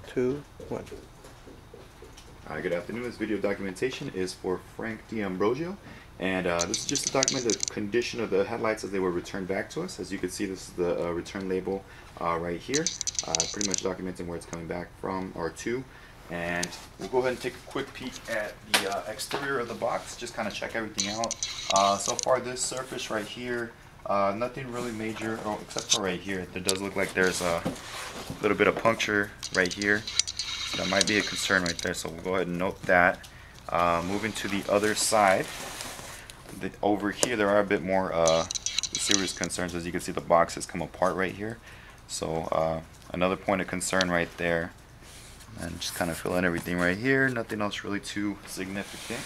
2, 1. Good afternoon. This video documentation is for Frank D'Ambrosio, and this is just to document the condition of the headlights as they were returned back to us. As you can see, this is the return label right here, pretty much documenting where it's coming back from or to. And we'll go ahead and take a quick peek at the exterior of the box, just kind of check everything out. So far, this surface right here, nothing really major, except for right here. It does look like there's a little bit of puncture right here. So that might be a concern right there, so we'll go ahead and note that. Moving to the other side, over here there are a bit more serious concerns. As you can see, the box has come apart right here. So another point of concern right there. And just kind of fill in everything right here. Nothing else really too significant.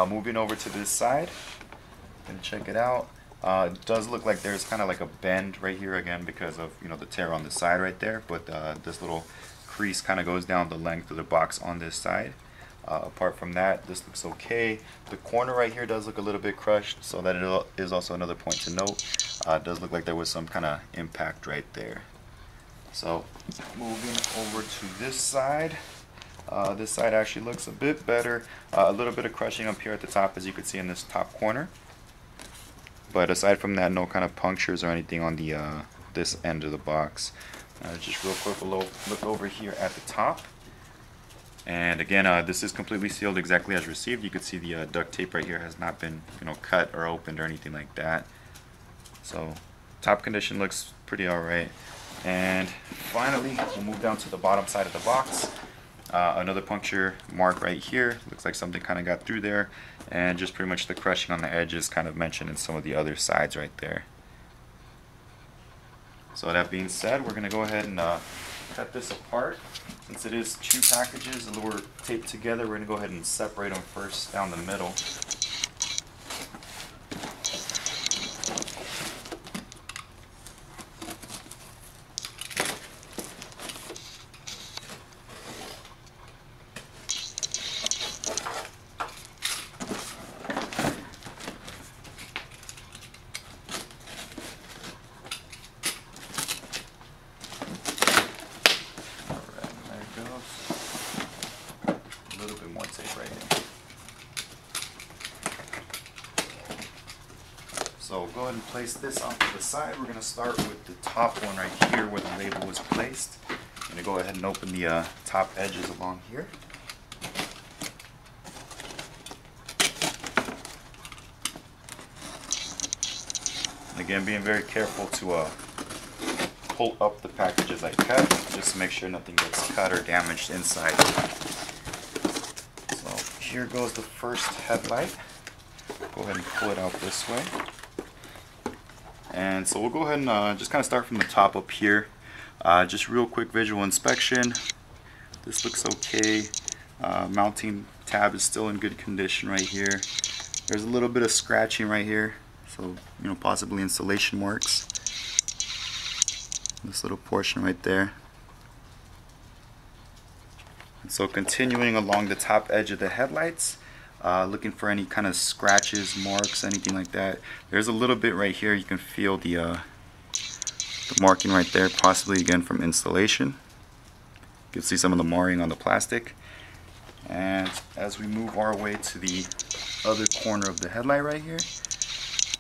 Moving over to this side, gonna check it out. It does look like there's kind of like a bend right here again because of the tear on the side right there. But this little crease kind of goes down the length of the box on this side. Apart from that, this looks okay. The corner right here does look a little bit crushed, so that is also another point to note. It does look like there was some kind of impact right there. So moving over to this side actually looks a bit better. A little bit of crushing up here at the top, as you can see in this top corner. But aside from that, no kind of punctures or anything on the this end of the box. Just real quick, look over here at the top. And again, this is completely sealed exactly as received. You can see the duct tape right here has not been cut or opened or anything like that. So top condition looks pretty alright. And finally, we'll move down to the bottom side of the box. Another puncture mark right here. Looks like something kind of got through there. And just pretty much the crushing on the edges kind of mentioned in some of the other sides right there. So that being said, we're going to go ahead and cut this apart. Since it is two packages that were taped together, we're going to go ahead and separate them first down the middle. A little bit more tape right here. So go ahead and place this off to the side. We're going to start with the top one right here where the label was placed. I'm going to go ahead and open the top edges along here. And again, being very careful to pull up the package as I cut, just to make sure nothing gets cut or damaged inside. So here goes the first headlight. Go ahead and pull it out this way. And so we'll go ahead and just kind of start from the top up here. Just real quick visual inspection. This looks okay. Mounting tab is still in good condition right here. There's a little bit of scratching right here, so possibly installation marks. This little portion right there. And so continuing along the top edge of the headlights, looking for any kind of scratches, marks, anything like that. There's a little bit right here. You can feel the marking right there, possibly again from installation. You can see some of the marring on the plastic. And as we move our way to the other corner of the headlight right here,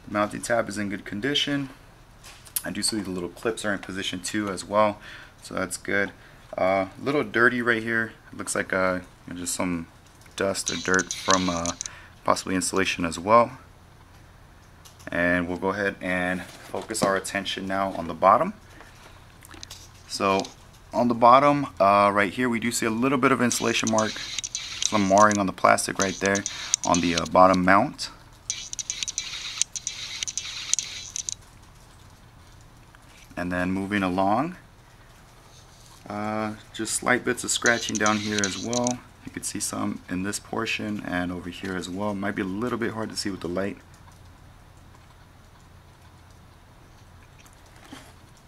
the mounting tab is in good condition. I do see the little clips are in position too as well, so that's good. A little dirty right here. It looks like just some dust or dirt from possibly installation as well. And we'll go ahead and focus our attention now on the bottom. So on the bottom right here, we do see a little bit of installation mark, some marring on the plastic right there on the bottom mount. And then moving along, just slight bits of scratching down here as well. You can see some in this portion and over here as well. Might be a little bit hard to see with the light.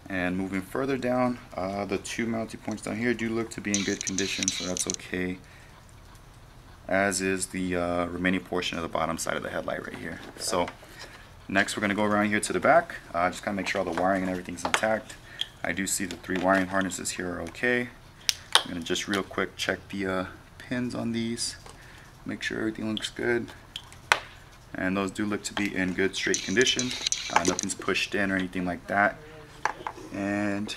And moving further down, the two mounting points down here do look to be in good condition, so that's okay. As is the remaining portion of the bottom side of the headlight right here. So next we're going to go around here to the back, just kind of make sure all the wiring and everything's intact. I do see the 3 wiring harnesses here are okay. I'm gonna just real quick check the pins on these, make sure everything looks good. And those do look to be in good straight condition. Nothing's pushed in or anything like that. And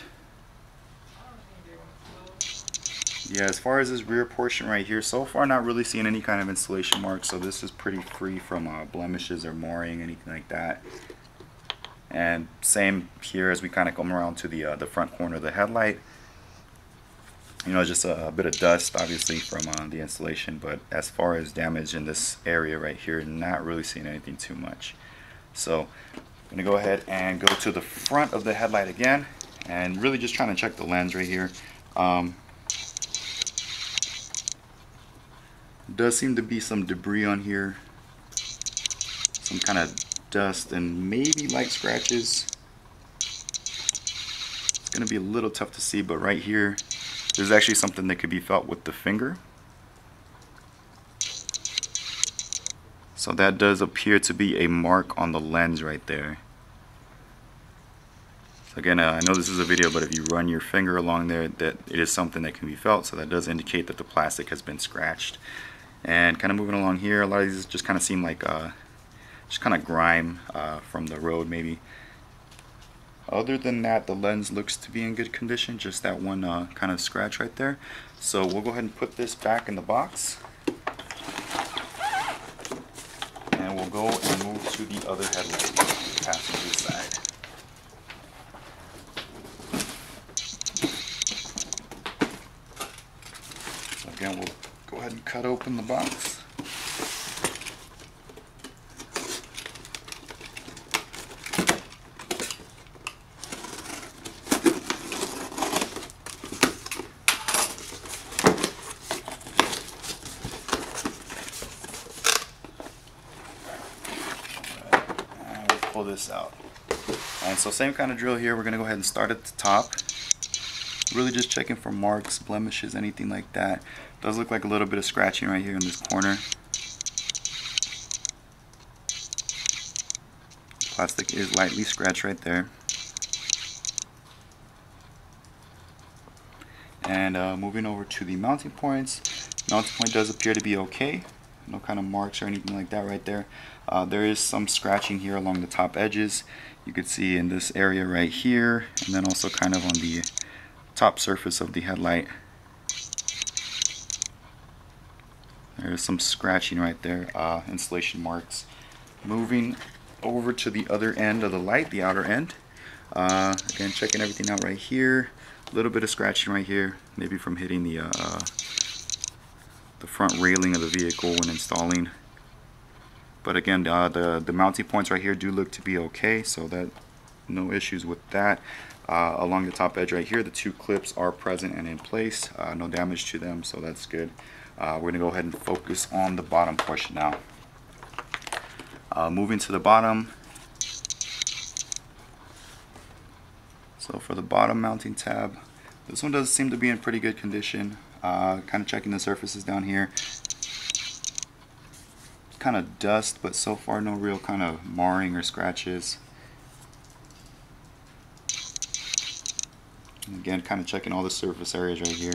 yeah, as far as this rear portion right here, so far not really seeing any kind of installation marks, so this is pretty free from blemishes or marring, anything like that. And same here as we kind of come around to the front corner of the headlight. You know, just a bit of dust obviously from the installation, but as far as damage in this area right here, not really seeing anything too much. So I'm gonna go ahead and go to the front of the headlight again, and really just trying to check the lens right here. Does seem to be some debris on here, some kind of dust and maybe light scratches. It's gonna be a little tough to see, but right here there's actually something that could be felt with the finger. So that does appear to be a mark on the lens right there. So again, I know this is a video, but if you run your finger along there, that it is something that can be felt. So that does indicate that the plastic has been scratched. And kind of moving along here, a lot of these just kind of seem like just kind of grime from the road maybe. Other than that, the lens looks to be in good condition, just that one kind of scratch right there. So we'll go ahead and put this back in the box. And we'll go and move to the other headlight, passenger side. So again, we'll go ahead and cut open the box. Pull this out. And so same kind of drill here. We're going to go ahead and start at the top. Really just checking for marks, blemishes, anything like that. Does look like a little bit of scratching right here in this corner. Plastic is lightly scratched right there. And moving over to the mounting points. Mounting point does appear to be okay. No kind of marks or anything like that right there. There is some scratching here along the top edges. You could see in this area right here, and then also kind of on the top surface of the headlight. There's some scratching right there, installation marks. Moving over to the other end of the light, the outer end. Again, checking everything out right here. A little bit of scratching right here, maybe from hitting the front railing of the vehicle when installing. But again, the mounting points right here do look to be okay, so that no issues with that. Along the top edge right here, the two clips are present and in place. No damage to them, so that's good. We're going to go ahead and focus on the bottom portion now. Moving to the bottom. So for the bottom mounting tab, this one does seem to be in pretty good condition. Kind of checking the surfaces down here. Kind of dust, but so far no real kind of marring or scratches. And again, kind of checking all the surface areas right here.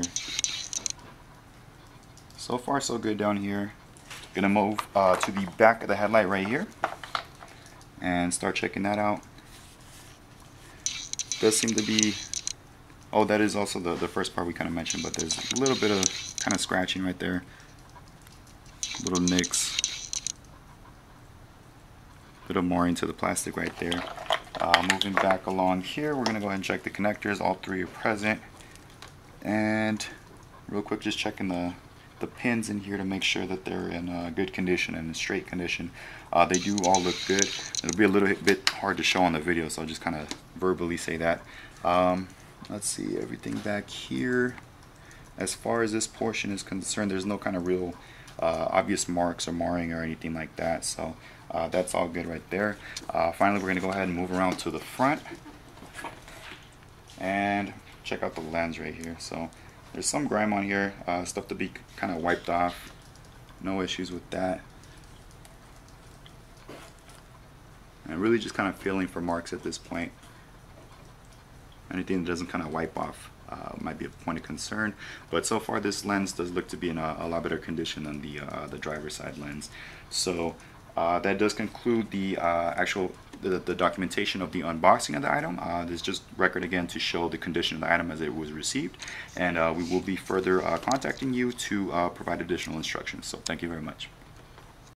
So far so good down here. Gonna move to the back of the headlight right here and start checking that out. Does seem to be, oh, that is also the first part we kind of mentioned, but there's a little bit of kind of scratching right there, little nicks, bit of marring to the plastic right there. Moving back along here, we're gonna go ahead and check the connectors. All three are present, and real quick, just checking the pins in here to make sure that they're in good condition and in straight condition. They do all look good. It'll be a little bit hard to show on the video, so I'll just kind of verbally say that. Let's see, everything back here. As far as this portion is concerned, there's no kind of real obvious marks or marring or anything like that, so that's all good right there. Finally, we're going to go ahead and move around to the front and check out the lens right here. So there's some grime on here, stuff to be kind of wiped off. No issues with that. And really just kind of feeling for marks at this point. Anything that doesn't kind of wipe off might be a point of concern. But so far this lens does look to be in a lot better condition than the driver's side lens. So that does conclude the the documentation of the unboxing of the item. This is just record again to show the condition of the item as it was received, and we will be further contacting you to provide additional instructions. So thank you very much.